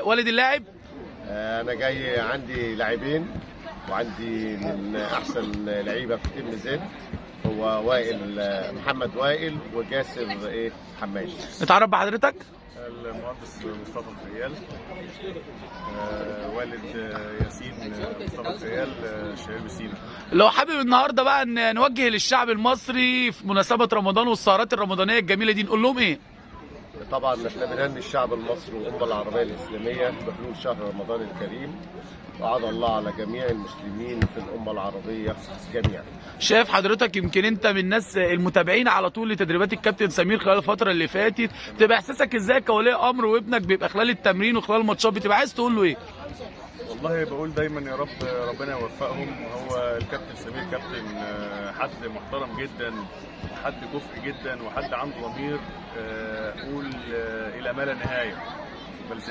والد اللاعب؟ انا جاي عندي لاعبين، وعندي من احسن لعيبه في تيم زد هو محمد وائل وجاسر حماد. نتعرف بحضرتك؟ المهندس مصطفى الخيال، والد ياسين مصطفى الخيال، شهير بسينا. لو حابب النهارده بقى ان نوجه للشعب المصري في مناسبه رمضان والسهرات الرمضانيه الجميله دي، نقول لهم ايه؟ طبعا احنا بنهني الشعب المصري والامه العربيه الاسلاميه بحلول شهر رمضان الكريم، وعاد الله على جميع المسلمين في الامه العربيه جميعا. شايف حضرتك يمكن انت من الناس المتابعين على طول لتدريبات الكابتن سمير خلال الفتره اللي فاتت، تبقى احساسك ازاي كولي امر وابنك بيبقى خلال التمرين وخلال الماتشات بتبقى عايز تقول له ايه؟ والله بقول دايما يا رب ربنا يوفقهم. هو الكابتن سمير كابتن حد محترم جدا، حد كفء جدا، وحد عنده ضمير قول الى ما لا نهايه. بل